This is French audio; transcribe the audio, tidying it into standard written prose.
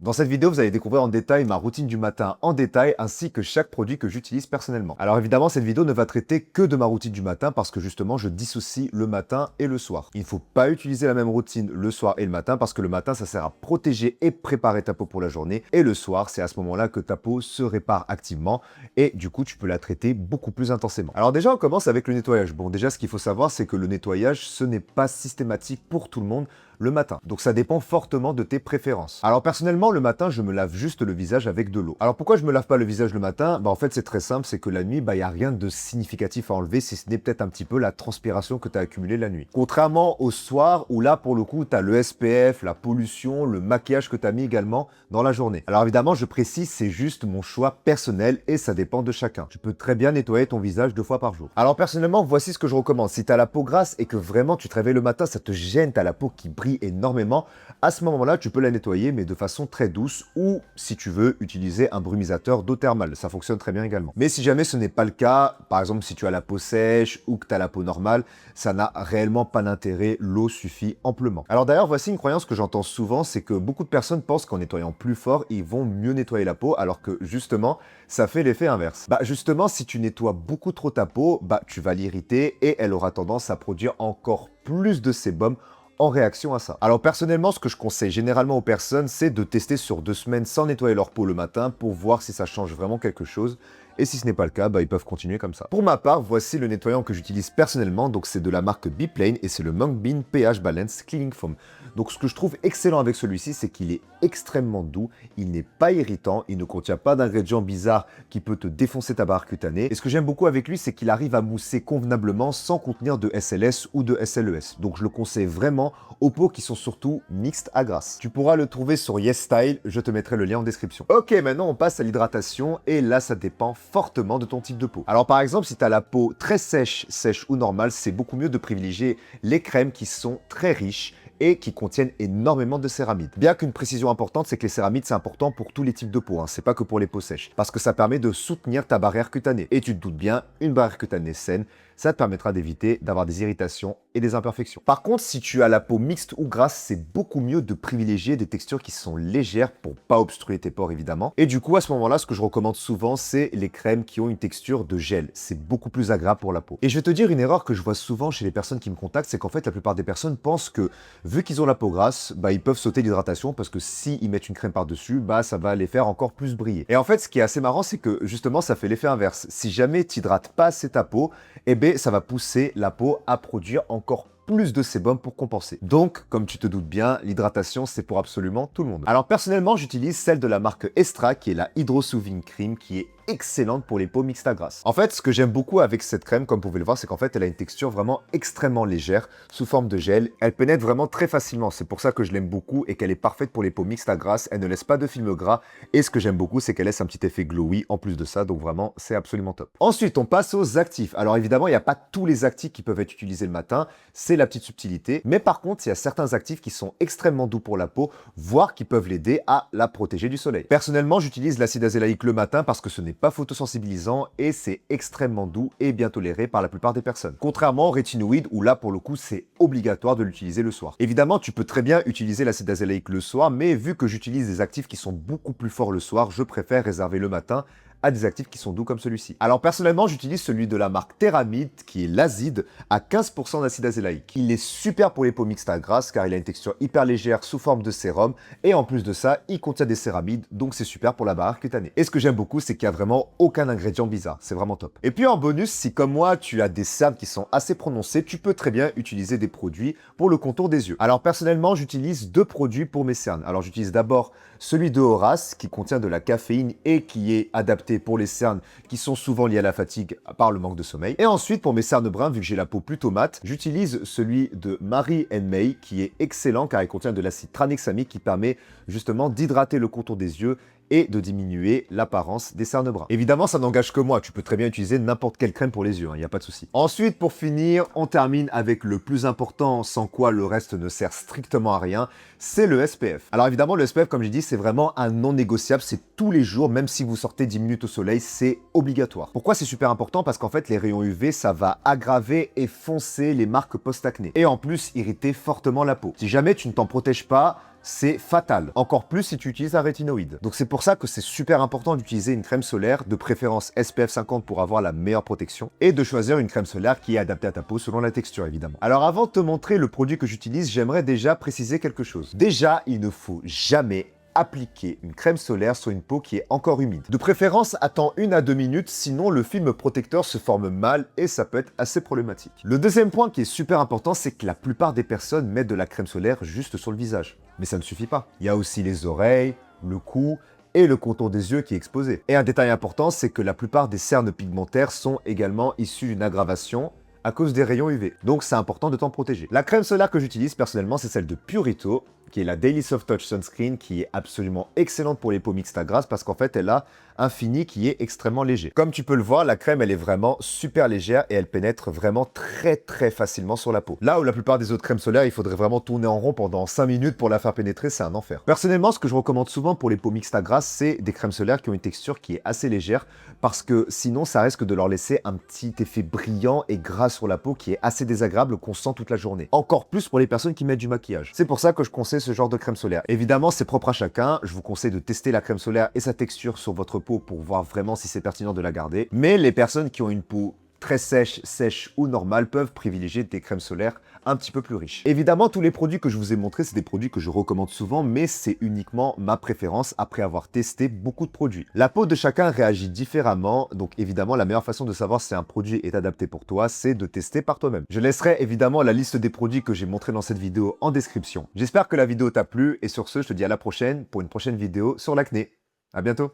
Dans cette vidéo, vous allez découvrir en détail ma routine du matin en détail ainsi que chaque produit que j'utilise personnellement. Alors évidemment, cette vidéo ne va traiter que de ma routine du matin parce que justement, je dissocie le matin et le soir. Il ne faut pas utiliser la même routine le soir et le matin parce que le matin, ça sert à protéger et préparer ta peau pour la journée et le soir, c'est à ce moment-là que ta peau se répare activement et du coup, tu peux la traiter beaucoup plus intensément. Alors déjà, on commence avec le nettoyage. Bon, déjà, ce qu'il faut savoir, c'est que le nettoyage, ce n'est pas systématique pour tout le monde le matin. Donc ça dépend fortement de tes préférences. Alors personnellement, le matin, je me lave juste le visage avec de l'eau. Alors pourquoi je me lave pas le visage le matin? En fait, c'est très simple, c'est que la nuit, il y a rien de significatif à enlever, si ce n'est peut-être un petit peu la transpiration que tu as accumulée la nuit. Contrairement au soir, où là, pour le coup, tu as le SPF, la pollution, le maquillage que tu as mis également dans la journée. Alors évidemment, je précise, c'est juste mon choix personnel et ça dépend de chacun. Tu peux très bien nettoyer ton visage 2 fois par jour. Alors personnellement, voici ce que je recommande. Si tu as la peau grasse et que vraiment tu te réveilles le matin, ça te gêne, tu as la peau qui brille énormément, à ce moment-là, tu peux la nettoyer, mais de façon très douce, ou si tu veux, utiliser un brumisateur d'eau thermale. Ça fonctionne très bien également. Mais si jamais ce n'est pas le cas, par exemple si tu as la peau sèche ou que tu as la peau normale, ça n'a réellement pas d'intérêt, l'eau suffit amplement. Alors d'ailleurs, voici une croyance que j'entends souvent, c'est que beaucoup de personnes pensent qu'en nettoyant plus fort, ils vont mieux nettoyer la peau, alors que justement, ça fait l'effet inverse. Justement, si tu nettoies beaucoup trop ta peau, tu vas l'irriter et elle aura tendance à produire encore plus de sébum en réaction à ça. Alors personnellement, ce que je conseille généralement aux personnes, c'est de tester sur 2 semaines sans nettoyer leur peau le matin pour voir si ça change vraiment quelque chose. Et si ce n'est pas le cas, ils peuvent continuer comme ça. Pour ma part, voici le nettoyant que j'utilise personnellement. Donc c'est de la marque Biplane et c'est le Monkbean pH Balance Cleaning Foam. Donc ce que je trouve excellent avec celui-ci, c'est qu'il est extrêmement doux, il n'est pas irritant, il ne contient pas d'ingrédients bizarres qui peut te défoncer ta barre cutanée. Et ce que j'aime beaucoup avec lui, c'est qu'il arrive à mousser convenablement sans contenir de SLS ou de SLES. Donc je le conseille vraiment aux peaux qui sont surtout mixtes à grasses. Tu pourras le trouver sur YesStyle, je te mettrai le lien en description. Ok, maintenant on passe à l'hydratation et là ça dépend fortement de ton type de peau. Alors par exemple, si tu as la peau très sèche, sèche ou normale, c'est beaucoup mieux de privilégier les crèmes qui sont très riches et qui contiennent énormément de céramides. Bien qu'une précision importante, c'est que les céramides, c'est important pour tous les types de peau, c'est pas que pour les peaux sèches, parce que ça permet de soutenir ta barrière cutanée. Et tu te doutes bien, une barrière cutanée saine, ça te permettra d'éviter d'avoir des irritations et des imperfections. Par contre, si tu as la peau mixte ou grasse, c'est beaucoup mieux de privilégier des textures qui sont légères pour pas obstruer tes pores évidemment. Et du coup, à ce moment-là, ce que je recommande souvent, c'est les crèmes qui ont une texture de gel. C'est beaucoup plus agréable pour la peau. Et je vais te dire une erreur que je vois souvent chez les personnes qui me contactent, c'est qu'en fait, la plupart des personnes pensent que vu qu'ils ont la peau grasse, ils peuvent sauter l'hydratation parce que s'ils mettent une crème par-dessus, ça va les faire encore plus briller. Et en fait, ce qui est assez marrant, c'est que justement, ça fait l'effet inverse. Si jamais tu n'hydrates pas assez ta peau, ça va pousser la peau à produire encore plus de sébum pour compenser. Donc, comme tu te doutes bien, l'hydratation, c'est pour absolument tout le monde. Alors personnellement, j'utilise celle de la marque Estra, qui est la Hydro Soothing Cream, qui est excellente pour les peaux mixtes à grasse. En fait, ce que j'aime beaucoup avec cette crème, comme vous pouvez le voir, c'est qu'en fait, elle a une texture vraiment extrêmement légère, sous forme de gel. Elle pénètre vraiment très facilement, c'est pour ça que je l'aime beaucoup et qu'elle est parfaite pour les peaux mixtes à grasse. Elle ne laisse pas de film gras et ce que j'aime beaucoup, c'est qu'elle laisse un petit effet glowy en plus de ça, donc vraiment, c'est absolument top. Ensuite, on passe aux actifs. Alors évidemment, il n'y a pas tous les actifs qui peuvent être utilisés le matin, c'est la petite subtilité, mais par contre, il y a certains actifs qui sont extrêmement doux pour la peau, voire qui peuvent l'aider à la protéger du soleil. Personnellement, j'utilise l'acide azélaïque le matin parce que ce n'est pas photosensibilisant et c'est extrêmement doux et bien toléré par la plupart des personnes. Contrairement au rétinoïde où là pour le coup c'est obligatoire de l'utiliser le soir. Évidemment, tu peux très bien utiliser l'acide azélaïque le soir, mais vu que j'utilise des actifs qui sont beaucoup plus forts le soir, je préfère réserver le matin à des actifs qui sont doux comme celui-ci. Alors personnellement, j'utilise celui de la marque Theramid, qui est l'azide, à 15% d'acide azélaïque. Il est super pour les peaux mixtes à grasse, car il a une texture hyper légère sous forme de sérum, et en plus de ça, il contient des céramides, donc c'est super pour la barrière cutanée. Et ce que j'aime beaucoup, c'est qu'il n'y a vraiment aucun ingrédient bizarre, c'est vraiment top. Et puis en bonus, si comme moi, tu as des cernes qui sont assez prononcées, tu peux très bien utiliser des produits pour le contour des yeux. Alors personnellement, j'utilise 2 produits pour mes cernes. Alors j'utilise d'abord celui de Horace, qui contient de la caféine et qui est adapté pour les cernes qui sont souvent liées à la fatigue par le manque de sommeil. Et ensuite, pour mes cernes bruns, vu que j'ai la peau plutôt mate, j'utilise celui de Marie May qui est excellent car il contient de l'acide tranexamique qui permet justement d'hydrater le contour des yeux et de diminuer l'apparence des cernes bruns. Évidemment, ça n'engage que moi. Tu peux très bien utiliser n'importe quelle crème pour les yeux, il n'y a pas de souci. Ensuite, pour finir, on termine avec le plus important, sans quoi le reste ne sert strictement à rien, c'est le SPF. Alors évidemment, le SPF, comme j'ai dit, c'est vraiment un non négociable. C'est tous les jours, même si vous sortez 10 minutes au soleil, c'est obligatoire. Pourquoi c'est super important? Parce qu'en fait, les rayons UV, ça va aggraver et foncer les marques post-acné. Et en plus, irriter fortement la peau. Si jamais tu ne t'en protèges pas, c'est fatal. Encore plus si tu utilises un rétinoïde. Donc c'est pour ça que c'est super important d'utiliser une crème solaire, de préférence SPF 50 pour avoir la meilleure protection, et de choisir une crème solaire qui est adaptée à ta peau selon la texture évidemment. Alors avant de te montrer le produit que j'utilise, j'aimerais déjà préciser quelque chose. Déjà, il ne faut jamais appliquer une crème solaire sur une peau qui est encore humide. De préférence, attends 1 à 2 minutes, sinon le film protecteur se forme mal et ça peut être assez problématique. Le deuxième point qui est super important, c'est que la plupart des personnes mettent de la crème solaire juste sur le visage. Mais ça ne suffit pas. Il y a aussi les oreilles, le cou et le contour des yeux qui est exposé. Et un détail important, c'est que la plupart des cernes pigmentaires sont également issues d'une aggravation à cause des rayons UV. Donc c'est important de t'en protéger. La crème solaire que j'utilise personnellement, c'est celle de Purito, qui est la Daily Soft Touch Sunscreen, qui est absolument excellente pour les peaux mixtes à grasses parce qu'en fait, elle a un fini qui est extrêmement léger. Comme tu peux le voir, la crème, elle est vraiment super légère et elle pénètre vraiment très facilement sur la peau. Là où la plupart des autres crèmes solaires, il faudrait vraiment tourner en rond pendant 5 minutes pour la faire pénétrer, c'est un enfer. Personnellement, ce que je recommande souvent pour les peaux mixtes à grasses, c'est des crèmes solaires qui ont une texture qui est assez légère parce que sinon, ça risque de leur laisser un petit effet brillant et gras sur la peau qui est assez désagréable qu'on sent toute la journée. Encore plus pour les personnes qui mettent du maquillage. C'est pour ça que je conseille ce genre de crème solaire. Évidemment, c'est propre à chacun. Je vous conseille de tester la crème solaire et sa texture sur votre peau pour voir vraiment si c'est pertinent de la garder. Mais les personnes qui ont une peau très sèche ou normale peuvent privilégier des crèmes solaires un petit peu plus riches. Évidemment, tous les produits que je vous ai montrés, c'est des produits que je recommande souvent, mais c'est uniquement ma préférence après avoir testé beaucoup de produits. La peau de chacun réagit différemment, donc évidemment, la meilleure façon de savoir si un produit est adapté pour toi, c'est de tester par toi-même. Je laisserai évidemment la liste des produits que j'ai montrés dans cette vidéo en description. J'espère que la vidéo t'a plu, et sur ce, je te dis à la prochaine pour une prochaine vidéo sur l'acné. À bientôt!